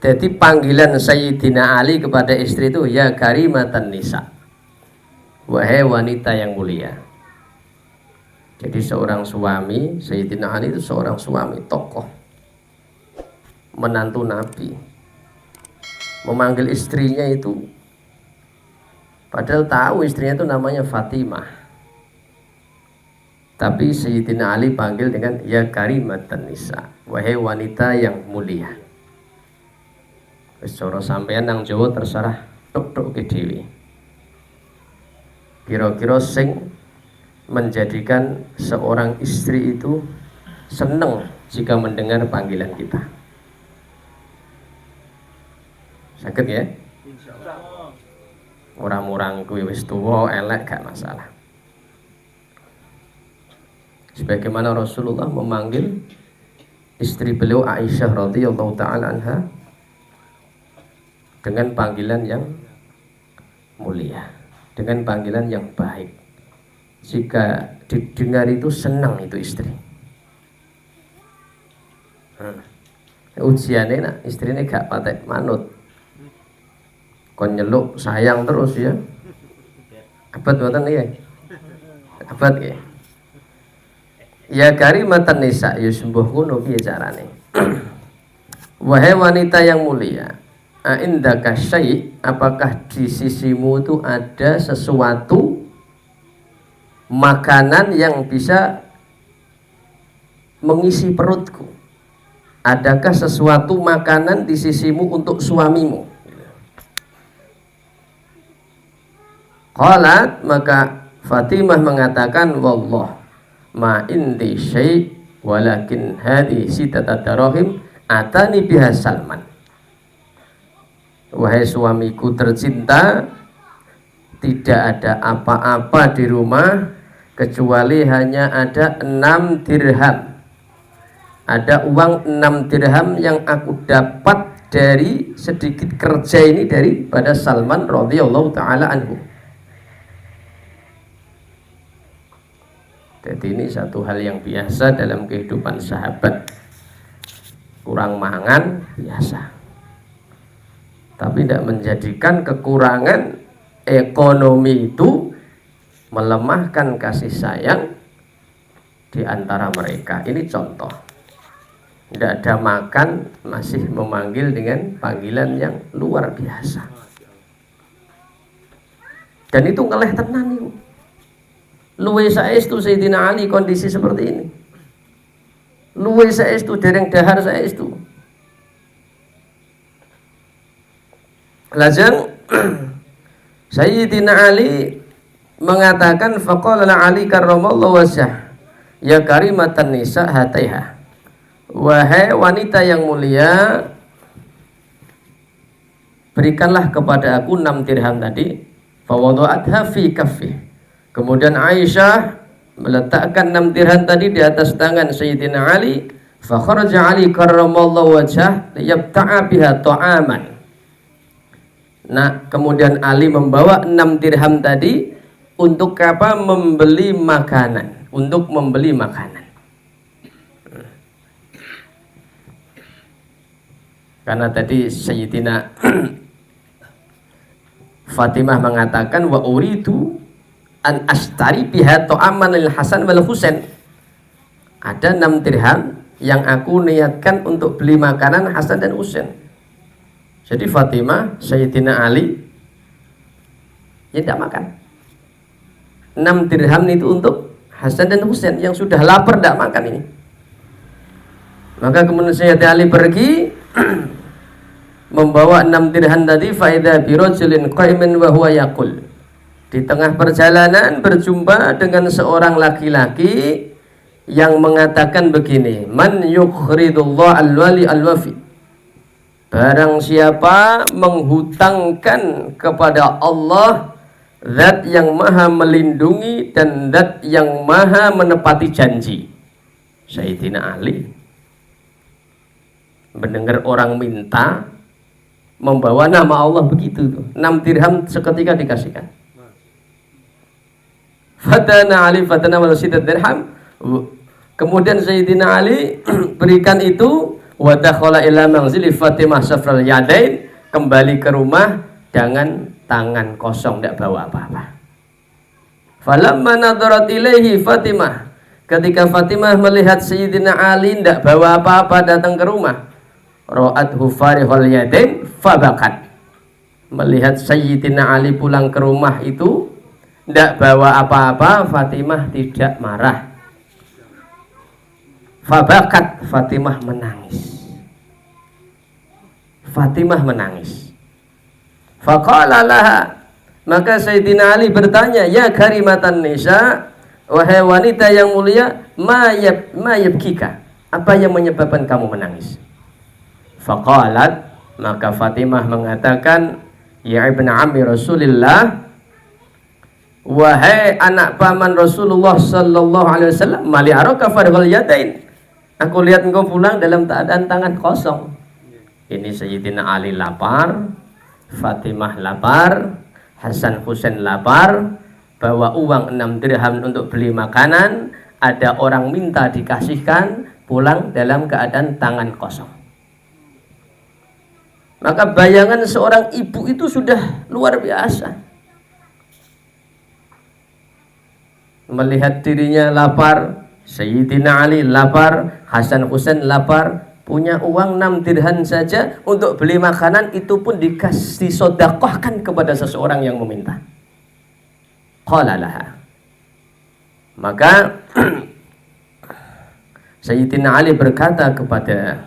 Jadi panggilan Sayyidina Ali kepada istri itu ya karimatan nisa, wahai wanita yang mulia. Jadi seorang suami, Sayyidina Ali itu seorang suami, tokoh, menantu Nabi, memanggil istrinya itu, padahal tahu istrinya itu namanya Fatimah, tapi Sayyidina Ali panggil dengan ya karimatan nisa, wahai wanita yang mulia. Wis cara sampean nang Jawa terserah tok-tok ke dhewe. Kira-kira sing menjadikan seorang istri itu senang jika mendengar panggilan kita. Sakit ya? Orang-orang kuwi wis tuwa elek gak masalah. Sebagaimana Rasulullah memanggil istri beliau Aisyah radhiyallahu taala anha dengan panggilan yang mulia, dengan panggilan yang baik. Jika didengar itu senang itu istri. Ujiannya nak istrinya gak patek manut, kon nyeluk sayang terus ya. Abad boten ya. Abad ya. Ya karimatan nisa ya sembuh ngono piye carane. Wahai wanita yang mulia, indaka syai', apakah di sisimu itu ada sesuatu makanan yang bisa mengisi perutku? Adakah sesuatu makanan di sisimu untuk suamimu? Qalat, maka Fatimah mengatakan, wallah ma indi syai' walakin hadi sitata darahim atani biha Salman. Wahai suamiku tercinta, tidak ada apa-apa di rumah kecuali hanya ada 6 dirham. Ada uang 6 dirham yang aku dapat dari sedikit kerja ini daripada Salman radhiyallahu taala anhu. Jadi ini satu hal yang biasa dalam kehidupan sahabat. Kurang mangan biasa, tapi tidak menjadikan kekurangan ekonomi itu melemahkan kasih sayang di antara mereka. Ini contoh. Tidak ada makan masih memanggil dengan panggilan yang luar biasa. Dan itu ngeleh tenan itu. Luwe saestu Sayyidina Ali kondisi seperti ini. Luwe saestu dereng dahar saestu. Lajeng Sayyidina Ali mengatakan faqala Ali karramallahu wajhah ya karimatan nisa hataiha, wahai wanita yang mulia, berikanlah kepada aku 6 dirham tadi. Fawada'atha fi kaffi. Kemudian Aisyah meletakkan 6 dirham tadi di atas tangan Sayyidina Ali. Fa kharaja Ali karramallahu wajhah liyabta'a biha ta'aman. Nah, kemudian Ali membawa 6 dirham tadi untuk apa? Membeli makanan, untuk membeli makanan. Karena tadi Sayyidina Fatimah mengatakan wa uridu an astari biha ta'aman lil Hasan wal Husain. Ada 6 dirham yang aku niatkan untuk beli makanan Hasan dan Husain. Jadi Fatimah, Sayyidina Ali ya tidak makan. 6 dirham itu untuk Hasan dan Husain yang sudah lapar tidak makan ini. Maka kemudian Sayyidina Ali pergi membawa 6 dirham tadi, faida birajulin qaimin wa huwa yaqul. Di tengah perjalanan berjumpa dengan seorang laki-laki yang mengatakan begini, man yukhridullah al-wali al-wafi. Barang siapa menghutangkan kepada Allah, zat yang maha melindungi dan zat yang maha menepati janji. Sayyidina Ali mendengar orang minta, membawa nama Allah begitu, 6 dirham seketika dikasihkan. Fatana Ali fatana wal sidat dirham. Kemudian Sayyidina Ali berikan itu, Wa dakhala ila manzili Fatimah safral yadain, kembali ke rumah dengan tangan kosong, tidak bawa apa-apa. Falamma nadarat ilaihi Fatimah, ketika Fatimah melihat Sayyidina Ali tidak bawa apa-apa datang ke rumah, ra'athu farihal yadain fabakat, melihat Sayyidina Ali pulang ke rumah itu tidak bawa apa-apa, Fatimah tidak marah. Fabakat, Fatimah menangis. Fatimah menangis. Faqala laha, maka Sayyidina Ali bertanya, ya karimatan nisa, wahai wanita yang mulia, ma yabkika, apa yang menyebabkan kamu menangis? Faqalat, maka Fatimah mengatakan, ya ibn ammi Rasulillah, wahai anak paman Rasulullah sallallahu alaihi wasallam, mali araka farghal yadain, aku lihat engkau pulang dalam keadaan tangan kosong. Ini Sayyidina Ali lapar, Fatimah lapar, Hasan Husain lapar, bawa uang 6 dirham untuk beli makanan, ada orang minta dikasihkan, pulang dalam keadaan tangan kosong. Maka bayangan seorang ibu itu sudah luar biasa. Melihat dirinya lapar, Sayyidina Ali lapar, Hasan Husain lapar, punya uang 6 dirham saja untuk beli makanan, itu pun dikasih sodakohkan kepada seseorang yang meminta. Qala laha, maka Sayyidina Ali berkata kepada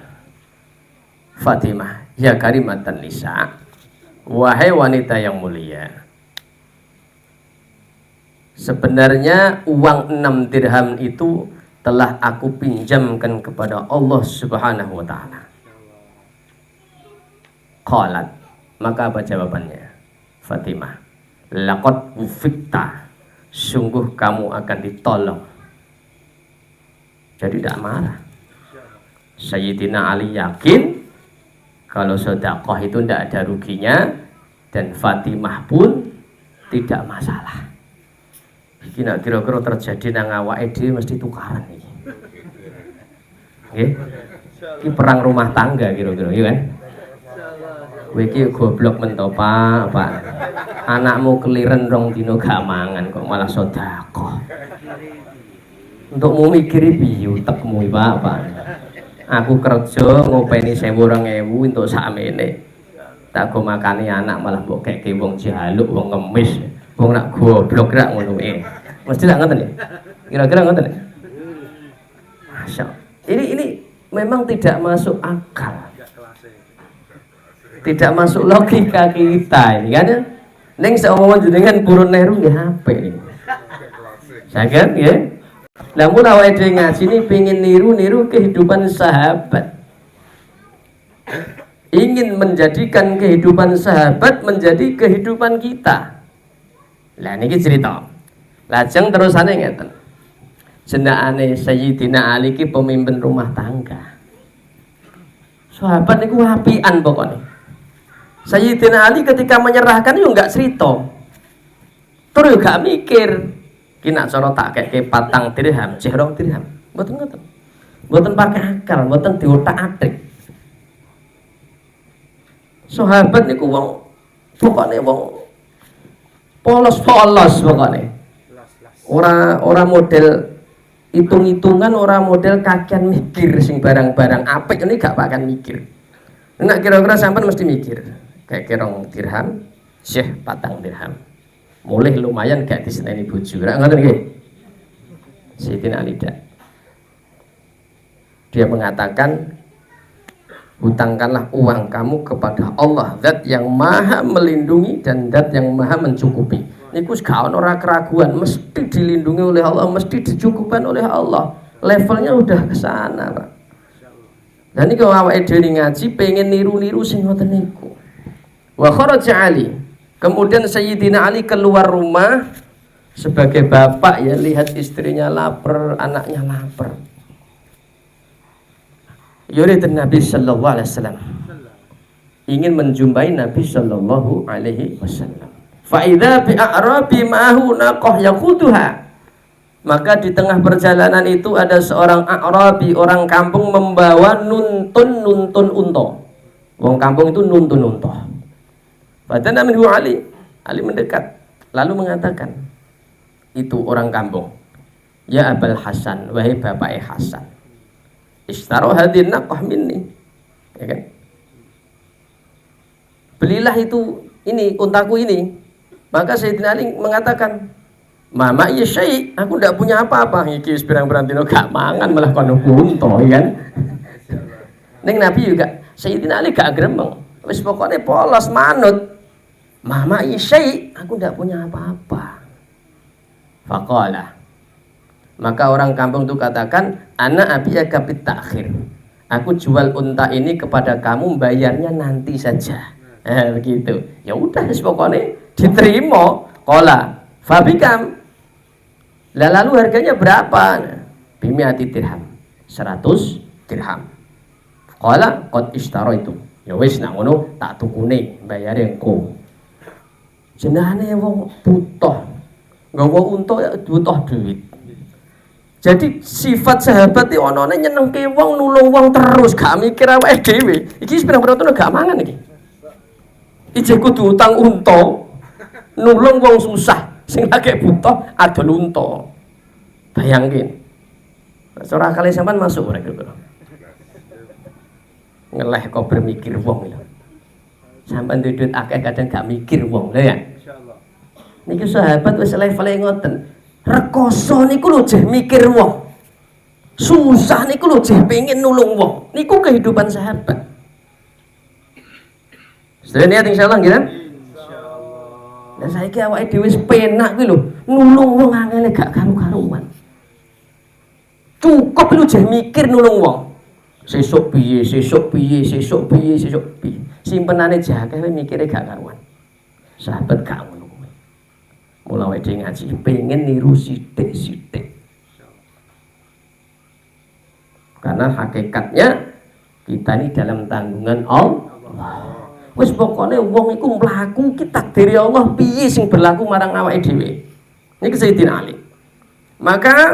Fatimah, ya karimatan nisa, wahai wanita yang mulia, sebenarnya uang 6 dirham itu telah aku pinjamkan kepada Allah Subhanahu wa ta'ala. Qalat, maka apa jawabannya? Fatimah, laqad ufikta, sungguh kamu akan ditolong. Jadi tidak marah. Sayyidina Ali yakin kalau sedekah itu tidak ada ruginya, dan Fatimah pun tidak masalah. Iki nak kira-kira terjadi nang awake dhewe mesti tukaran iki. Nggih. Iki perang rumah tangga kira-kira, iya kan? Kowe iki goblok mentopa, Pak. Anakmu keliren rong dino gak mangan kok malah sedekah. Untukmu mikiri piye utekmu, Pak. Aku kerja ngopeni 1.000 2.000 untuk sakmene. Tak go makani anak malah mbok keke wong jaluk, wong ngemis. Wong nak goblok rak ngono e. Mesti tak ngoten ya? Kira-kira ngoten ya? Masya. Ini memang tidak masuk akal. Tidak masuk logika kita ini kan ya. Ning seumpama jenengan purun Nehru nggih HP ini. Saged nggih. Namun awake dhewe ngaji ini pengen niru kehidupan sahabat. Ingin menjadikan kehidupan sahabat menjadi kehidupan kita. Lah niki cerita. Lajeng terusane ngeten. Jenengane Sayyidina Ali ki pemimpin rumah tangga. Sahabat niku apian pokoknya. Sayyidina Ali ketika menyerahkan yo enggak cerita. Terus yo gak mikir. Ki nak cara tak keke 4 dirham, 2 dirham. Mboten ngoten. Mboten pakai akal, mboten diotak-atik. Sahabat niku wong pokoknya wong polos-polos pokoknya. Ora model hitung-hitungan, ora model kakean mikir sing barang-barang apik ini gak pakan mikir. Nek kira-kira sampean mesti mikir. Kayak 2 dirham, syekh 4 dirham. Mulai lumayan gak diseneni bojo. Ora ngoten nggih. Sayyidina Ali dia mengatakan, hutangkanlah uang kamu kepada Allah, zat yang maha melindungi dan zat yang maha mencukupi. Niku gak ono ora keraguan, mesti dilindungi oleh Allah, mesti dicukupan oleh Allah. Levelnya udah ke sana, Pak. Dan niku awake dhewe ngaji pengen niru-niru sing ngoten niku. Wa kharaja Ali. Kemudian Sayyidina Ali keluar rumah sebagai bapak ya, lihat istrinya lapar, anaknya lapar. Yurid Nabi sallallahu alaihi wasallam, ingin menjumpai Nabi sallallahu alaihi wasallam. Fa idza bi a'rabi ma'ahu naqah yaqutuha. Maka di tengah perjalanan itu ada seorang A'rabi, orang kampung, membawa nuntun unta. Wong kampung itu nuntun unta. Padahal minhu Ali. Ali mendekat lalu mengatakan, itu orang kampung, ya Abul Hasan, wahai bapak Hasan, ishtaro hadin naqah minni, ya kan? Belilah itu ini untaku ini. Maka Sayyidina Ali mengatakan, mama iya syai, aku tidak punya apa-apa. Iki pirang-pirang dino gak mangan malah kono unta, ya kan? Neng Nabi juga Sayyidina Ali gak gremeng, wis pokoknya polos manut. Mama iya syai, aku tidak punya apa-apa. Faqala, maka orang kampung itu katakan, ana abiyaka bit ta'khir, aku jual unta ini kepada kamu, bayarnya nanti saja. Begitu. Ya udah, pokoknya diterima. Qala fabikam, lalu harganya berapa? Bimiati dirham, 100 dirham. Qala qad ishtaraitu, ya wis nak ngono tak tukune, bayare engko. Jenenge wong butuh, nggawa unta ya butuh duit. Jadi sifat sahabat iki onone nyenengke wong, nulung wong terus, gak mikir awake dhewe. Iki sepira-pira gak mangan iki. Iki kudu utang unta, nulung wong susah, sing lagi butuh adol unta. Bayangin. Ora kali sampean masuk ora kira-kira. Ngeleh kok bermikir wong lho. Sampai duit akeh kadang gak mikir wong lho ya. Insyaallah. Niki sahabat wis level ngoten. Rekoso niku lho jeh mikir wong. Susah niku lho jeh pengin nulung wong. Niku kehidupan sahabat. Sedene niat insyaallah nggih kan? Insyaallah. Lah saiki awake dhewe wis penak kuwi lho, nulung wong angele gak karu-karuan. Cukup lho jeh mikir nulung wong. Sesuk piye, sesuk piye, sesuk piye, sesuk piye. Simpenane jakeh mikire gak karuan. Sahabat gak ngono kuwi. Mula wae ngaji pengen niru sithik-sithik. Karena hakikatnya kita ini dalam tanggungan Allah. Wis pokoknya wong iku mlaku ki takdiri Allah piye sing berlaku marang awake dhewe. Niki Sayyidina Ali. Maka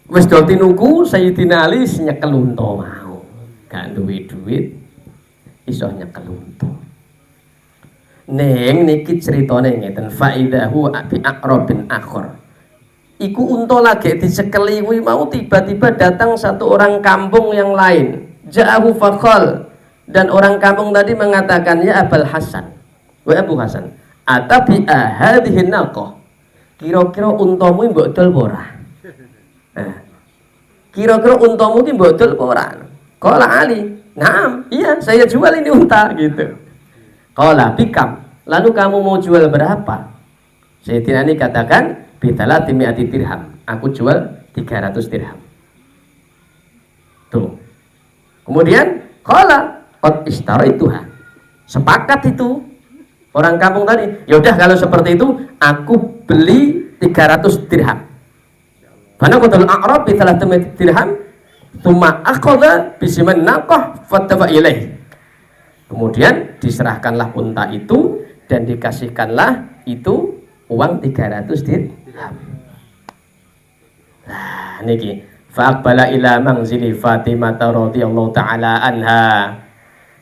wis do tinuku Sayyidina Ali nyekel unta mau. Gak duwe duit iso nyekel unta. Neng niki ceritane ngeten, faidahu bi aqrabin akhir. Iku unta lagi dicekeli kuwi mau tiba-tiba datang satu orang kampung yang lain. Ja'ahu faqal, dan orang kampung tadi mengatakan, ya Abul Hasan, wa Abu Hasan, atabi hadhihi naqah. Kira-kira untamu mbok dol apa ora? Kira-kira untamu ki mbok dol apa ora? Qala Ali, "Naam, iya saya jual ini unta," gitu. Qala bikam, lalu kamu mau jual berapa? Sayyidina Ali katakan, "Bitalati mi'ati dirham." Aku jual 300 dirham. Tuh. Kemudian qala qad ishtaraytuha. Sepakat itu orang kampung tadi. Ya udah kalau seperti itu aku beli 300 dirham. Karena qadul a'rab bi 300 dirham. Tsumma akhadha bisiman naqah fattaba ilaih. Kemudian diserahkanlah unta itu dan dikasihkanlah itu uang 300 dirham. Nah, niki faqbala ila manzili Fatimah radhiyallahu taala anha.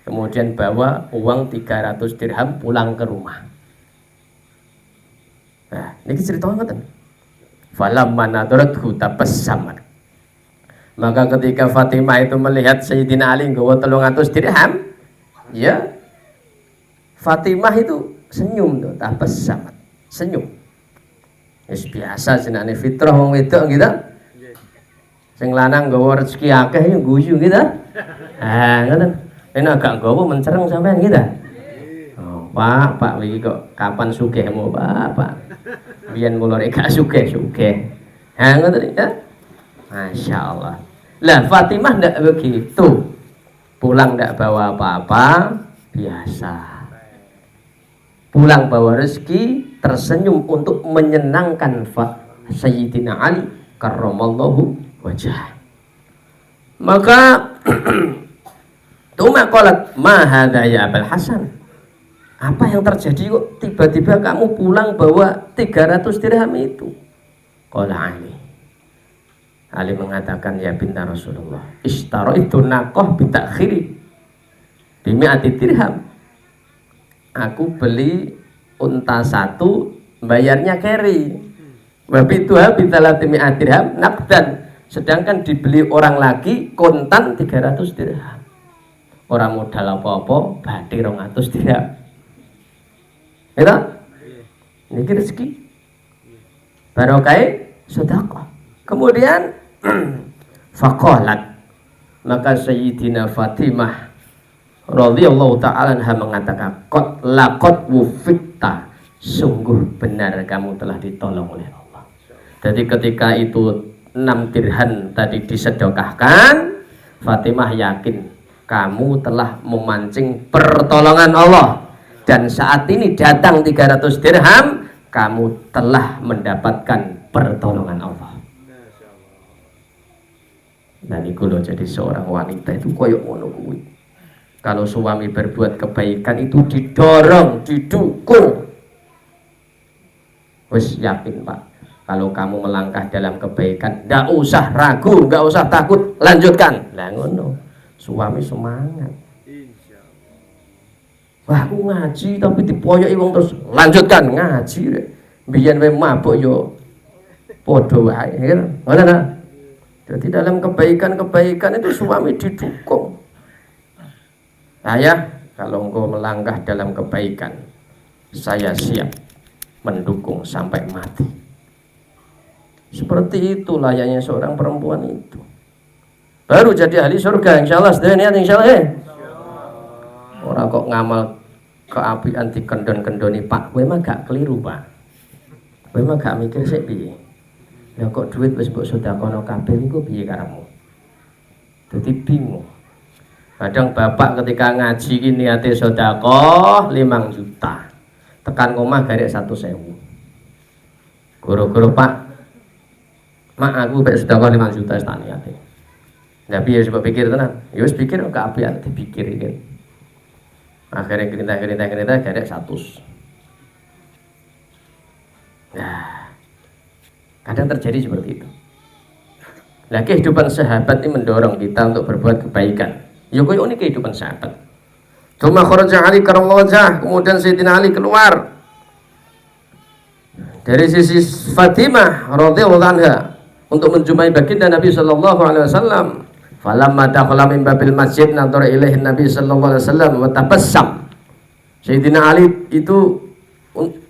Kemudian bawa uang 300 dirham pulang ke rumah. Nah, niki cerita ngoten. Falamma nadarathu tabassamat. Maka ketika Fatimah itu melihat Sayyidina Ali nggawa 300 dirham, ya Fatimah itu senyum tuh, tabassamat, senyum. Wis biasa jenenge fitrah wong wedok gitu. Sing lanang nggawa rezeki akeh ya guyu gitu. Ngoten. Ini agak nggawa mencereng sampean gitu. Oh, Pak iki kok kapan sugihmu, Pak? Biyen kula rek gak sugih. Ngoten ya. Masya Allah. Lah Fatimah ndak begitu. Pulang ndak bawa apa-apa, biasa. Pulang bawa rezeki, tersenyum untuk menyenangkan Sayyidina Ali karramallahu wajah. Maka Tuma qalat ma hadza ya Abul Hasan. Apa yang terjadi kok tiba-tiba kamu pulang bawa 300 dirham itu? Qala Ali mengatakan, ya binta Rasulullah, ishtaro itu nakoh bitakhiri bimi'ati dirham. Aku beli unta satu, bayarnya carry. Wabi itu habitalatimi dirham nakdan. Sedangkan dibeli orang lagi kontan 300 dirham. Orang modal apa-apa, bathi 200 dirham. Itu? Ini rezeki. Barokah sedekah. Kemudian faqalat, maka Sayyidina Fatimah radhiyallahu ta'ala anha mengatakan, qad laqad wufiqta, sungguh benar kamu telah ditolong oleh Allah. Jadi ketika itu 6 dirham tadi disedekahkan, Fatimah yakin kamu telah memancing pertolongan Allah, dan saat ini datang 300 dirham, kamu telah mendapatkan pertolongan Allah. Dan itu loh, jadi seorang wanita itu koyok ngono kuwi. Kalau suami berbuat kebaikan itu didorong, didukung. Wes yakin Pak, kalau kamu melangkah dalam kebaikan, ndak usah ragu, nggak usah takut, lanjutkan. Lah ngono, suami semangat. Wah, aku ngaji tapi dipoyoki wong terus lanjutkan ngaji. Biyen wae mabuk yo padha wae, ngono ta? Jadi dalam kebaikan-kebaikan itu suami didukung. Ayah, kalau engkau melangkah dalam kebaikan, saya siap mendukung sampai mati. Seperti itu layaknya seorang perempuan itu. Baru jadi ahli surga, insya Allah. Sudah niat insya Allah. Orang kok ngamal keapian dikendon-kendoni Pak, kowe mah gak keliru Pak. Kowe mah gak mikir sik piye. Ya kok duit wis mbok sedekahno kabeh niku piye karamu? Dadi bingung. Kadang bapak ketika ngaji ki niate sedekah 5 juta. Tekan omah garek 1.000. Guru-guru Pak, mak aku mek sedekah 5 juta wis tak niate. Lah piye sebab pikir tenan? Ya wis pikir kok apian dipikir iki. Akhirnya gerintah garek 100. Nah, kadang terjadi seperti itu. Nah, kehidupan sahabat ini mendorong kita untuk berbuat kebaikan. Ya koyo ini kehidupan sahabat. Cuma kharaja Ali karramallahu wajhah, kemudian Sayyidina Ali keluar dari sisi Fatimah radhiyallahu anha untuk menjumpai baginda Nabi sallallahu alaihi wasallam. Falamma dakhala min babil masjid nadhara ilaihi Nabi sallallahu alaihi wasallam wa tabassam. Sayyidina Ali itu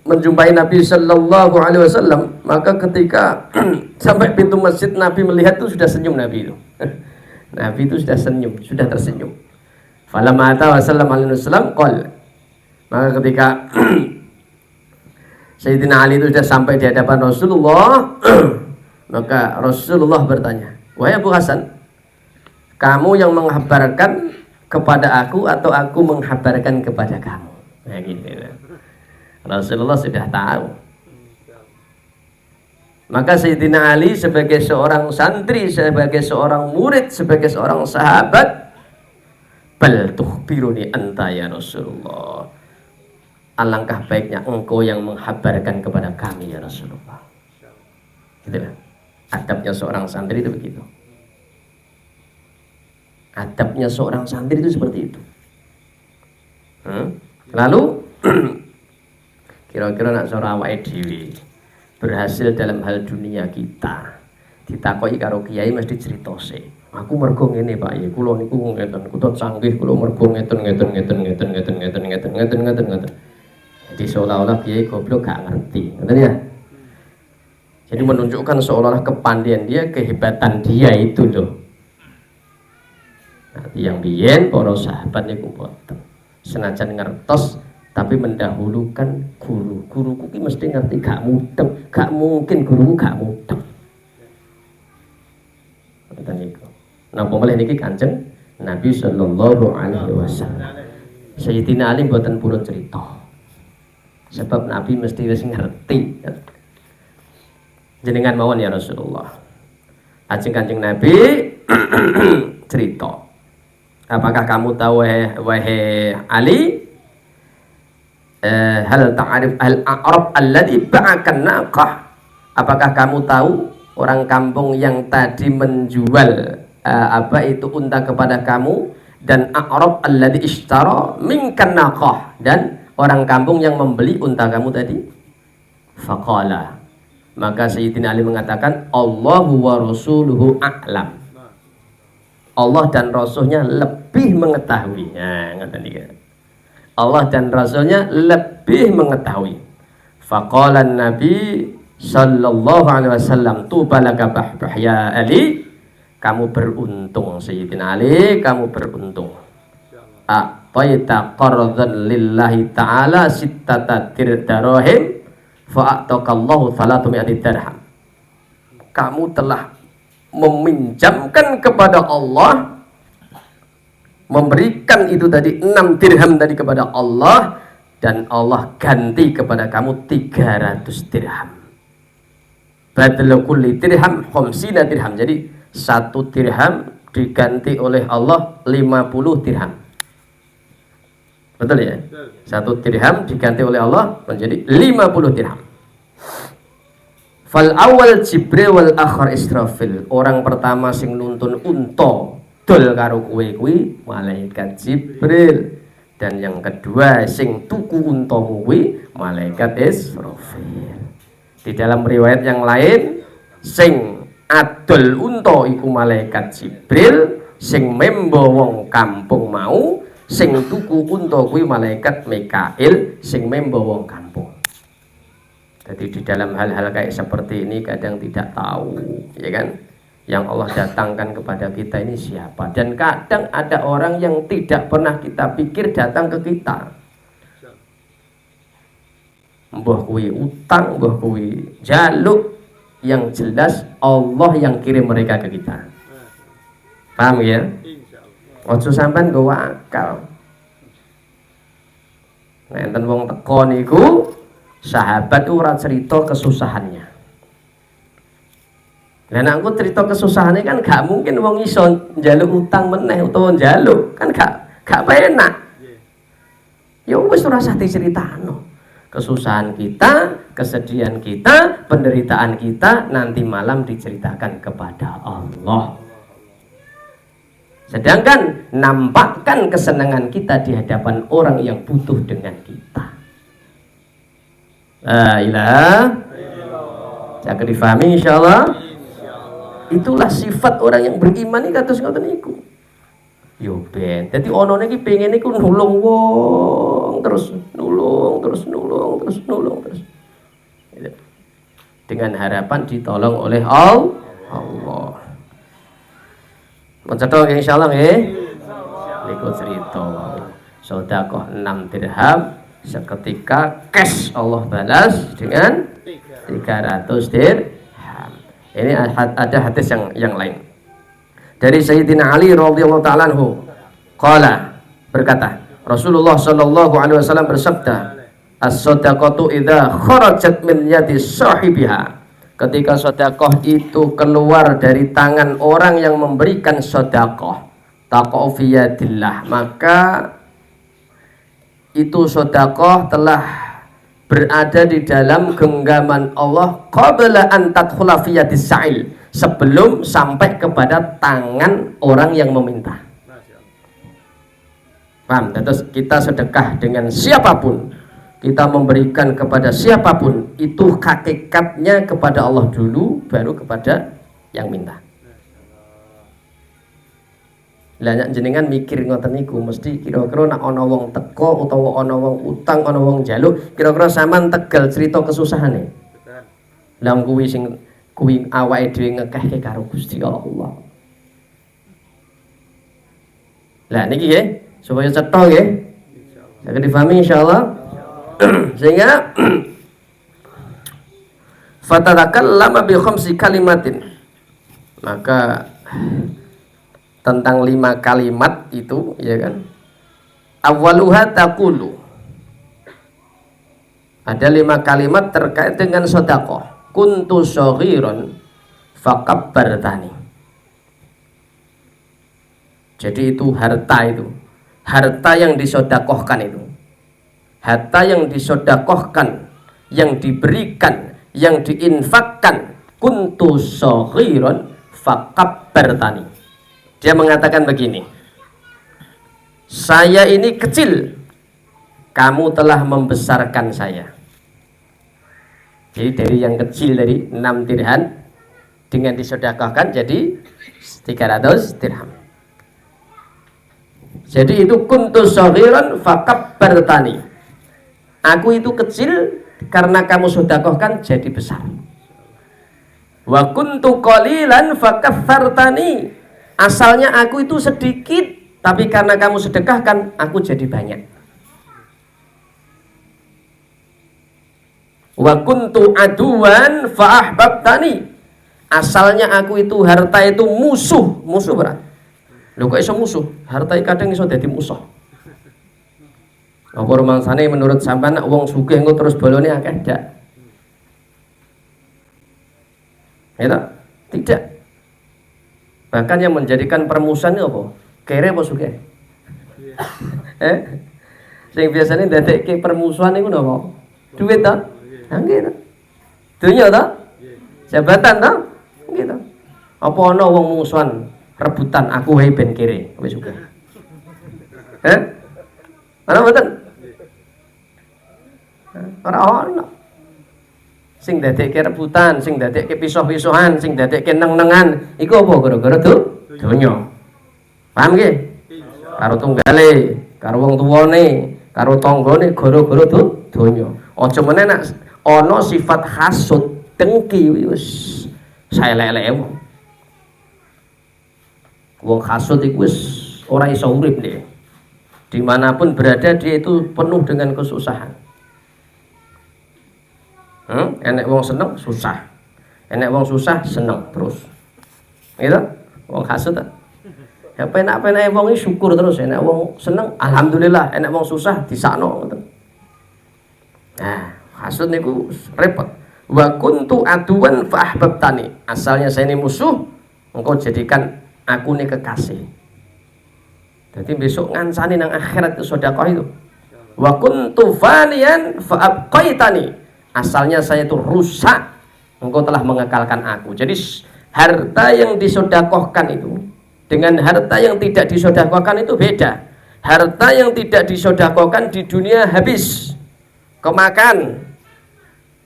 menjumpai Nabi sallallahu alaihi wasallam, maka ketika sampai pintu masjid Nabi melihat itu sudah senyum Nabi itu. Nabi itu sudah senyum, sudah tersenyum. Falamma ata wasallam alaihi wasallam qol. Maka ketika Sayyidina Ali itu sudah sampai di hadapan Rasulullah, maka Rasulullah bertanya, "Wahai Abu Hasan, kamu yang menghabarkan kepada aku atau aku menghabarkan kepada kamu?" Nah gitu. Rasulullah sudah tahu. Maka Sayyidina Ali sebagai seorang santri, sebagai seorang murid, sebagai seorang sahabat, bal tukhbiruni anta ya Rasulullah, alangkah baiknya engkau yang menghabarkan kepada kami ya Rasulullah. Gitu kan? Adabnya seorang santri itu begitu. Adabnya seorang santri itu seperti itu. Lalu kira-kira nak seorang awake dhewe berhasil dalam hal dunia kita, ditakoki karo kiai mesti cerita sih. Aku mergo ngene Pak, ya kula niku ngeten, kula canggih, kula mergo ngeten. Jadi seolah-olah kiai goblok gak ngerti, ngoten ya. Jadi menunjukkan seolah-olah kepandaian dia, kehebatan dia itu loh. Nah, yang biyen para sahabat niku boten. Senajan ngertos tapi mendahulukan guru. Guruku ki mesti ngerti, gak mudeng, gak mungkin guruku gak mudeng. Ngoten niku. Napa malih niki Kanjeng Nabi sallallahu alaihi wasallam. Sayyidina Ali mboten purun cerita. Sebab Nabi mesti wis ngerti. Jenengan mawon ya Rasulullah. Ajeng Kanjeng Nabi cerita. Apakah kamu tahu wahai Ali? hal ta'arif al-a'rab alladhi ba'akan naqah, apakah kamu tahu orang kampung yang tadi menjual apa itu unta kepada kamu, dan a'rab alladhi ishtara minkan naqah, dan orang kampung yang membeli unta kamu tadi. Faqala, maka Sayyidina Ali mengatakan Allahu wa rasuluhu a'lam, Allah dan Rasulnya lebih mengetahui. Nah, Allah dan Rasulnya lebih mengetahui. Faqala Nabi sallallahu alaihi wasallam, tubalaka bahbah ya Ali, kamu beruntung Sayyidina Ali, kamu beruntung. A'taita qardan lillahi ta'ala sittata dirham fa'atakallahu 300 dirham. Kamu telah meminjamkan kepada Allah, memberikan itu tadi 6 dirham tadi kepada Allah, dan Allah ganti kepada kamu 300 dirham. Badal kulli dirham khamsina dirham. Jadi 1 dirham diganti oleh Allah 50 dirham. Betul ya? 1 dirham diganti oleh Allah menjadi 50 dirham. Fal awal Jibril wal akhar Israfil. Orang pertama sing nuntun unta dol karo kowe kuwi malaikat Jibril, dan yang kedua sing tuku unta kuwi malaikat Israfil. Di dalam riwayat yang lain, sing adol unta iku malaikat Jibril, sing membo wong kampung mau, sing tuku unta kuwi malaikat Mikail, sing membo wong kampung. Jadi di dalam hal-hal kayak seperti ini kadang tidak tahu, ya kan? Yang Allah datangkan kepada kita ini siapa? Dan kadang ada orang yang tidak pernah kita pikir datang ke kita. Mbah kuwi utang, mbah kuwi jaluk, yang jelas Allah yang kirim mereka ke kita. Paham ya? Ojo sampean nggo akal. Nek wong teko niku sahabat ora cerita kesusahannya. Lah nek aku cerita kesusahannya kan gak mungkin wong iso njaluk utang meneh utawa njaluk, kan gak enak. Ya wis ora usah diceritakno. Kesusahan kita, kesedihan kita, penderitaan kita nanti malam diceritakan kepada Allah. Sedangkan nampakkan kesenangan kita di hadapan orang yang butuh dengan kita. La ilaha illallah. Jangan difahami insyaallah. Itulah sifat orang yang beriman iki kados ngoten niku. Yo ben, dadi onone iki pengen iku nulung wong terus nulung terus. Dengan harapan ditolong oleh Allah. Mencetok insyaallah nggih. Niku cerita sedekah 6 dirham seketika cash Allah balas dengan 300 dirham. Ini ada hadis yang lain dari Sayyidina Ali radhiyallahu ta'ala anhu. Qala, berkata Rasulullah sallallahu alaihi wasallam bersabda, as-shadaqatu idza kharajat min yadi sahibiha. Ketika sedekah itu keluar dari tangan orang yang memberikan sedekah, taqa'u fi yadillah, maka itu sedekah telah berada di dalam genggaman Allah qabla an tadkhula fi yadis sa'il, sebelum sampai kepada tangan orang yang meminta. Paham? Terus kita sedekah dengan siapapun, kita memberikan kepada siapapun, itu hakikatnya kepada Allah dulu, baru kepada yang minta. Lah nek jenengan mikir ngoten niku mesti kira-kira nek ana wong teko utawa ana wong utang, ana wong njaluk, kira-kira sampean tegal cerita kesusahane. Lah kuwi sing kuwi awake dhewe ngekehke karo Gusti Allah. Lah niki nggih, supaya cetha nggih. Saged difahami insyaallah. Sehingga fatakallama bi khamsi kalimatin, maka tentang 5 kalimat itu, ya kan, awwaluha taqulu, ada 5 kalimat terkait dengan sedekah. Kuntu shaghiran fakabbartani. Jadi itu harta yang disedekahkan itu. harta yang disodakohkan, yang diberikan, yang diinfakkan, kuntu shaghiran fakabbartani. Dia mengatakan begini, saya ini kecil, kamu telah membesarkan saya. Jadi dari yang kecil, dari 6 dirham dengan disedekahkan jadi 300 dirham. Jadi itu kuntu shaghiran fakabbartani. Aku itu kecil, karena kamu sedekahkan jadi besar. Wa kuntu qalilan fakaffartani. Asalnya aku itu sedikit, tapi karena kamu sedekahkan aku jadi banyak. Wa kuntu aduwan fa ahbabtani. Asalnya aku itu harta itu musuh berat. Lho kok iso musuh? Harta kadang iso dadi musuh. Apa rumangsane menurut sampean nek wong sugih engko terus bolone akeh ndak? Ya, tidak. Bahkan yang menjadikan permusuhan itu apa? Kere apa sugih? Sing biasane ndadekke permusuhan iku napa? Duit ta? Nggih ta? Dunya ta? Jabatan ta? Nggih ta? Apa ana wong musuhan rebutan aku wae ben kere, wis sugih. Ana mboten? Ora ana. Sing dadekke rebutan, sing dadekke pisah-pisahan, sing dadekke neng-nengan, iku apa gara-gara donya. Paham nggih? Karo tunggale, karo wong tuwane, karo tanggane gara-gara donya. Aja meneh nek ana sifat hasud, dengki wis saelek-eleke. Wong hasud iku wis ora iso urip nek. Dimanapun berada dia itu penuh dengan kesusahan. Enek wong seneng susah, enek wong susah seneng terus, gitu. Wong hasud tak? Ya penak-penake wong iki syukur terus, enek wong seneng alhamdulillah, enek wong susah disakno ngoten. Nah, hasud niku repot. Wa kuntu aduwan fa ahbabtani. Asalnya saya ini musuh, engkau jadikan aku ini kekasih. Jadi besok ngansani nang akhirat itu sedekah itu. Wa kuntu faniyan fa abqaitani. Asalnya saya itu rusak, engkau telah mengekalkan aku. Jadi harta yang disedekahkan itu dengan harta yang tidak disedekahkan itu beda. Harta yang tidak disedekahkan di dunia habis, kemakan,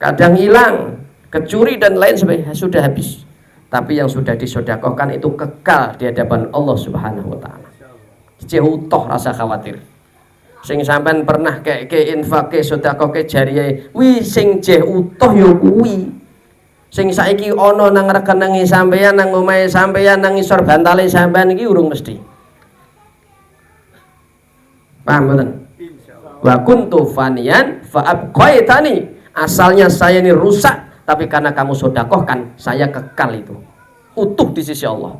kadang hilang, kecuri dan lain sebagainya, sudah habis. Tapi yang sudah disedekahkan itu kekal di hadapan Allah Subhanahu wa taala. Jauh rasa khawatir. Sing sampean pernah ke infake sedekah ke jariyah, wi sing jeh utuh ya kuwi. Sing saiki ana nang rekenenge sampeyan, nang omahe sampeyan, nang isor bantale sampeyan iki urung mesti. Paham mboten? Wa kuntu faniyan fa abqaitani. Asalnya saya ini rusak, tapi karena kamu sedekahkan, saya kekal itu. Utuh di sisi Allah.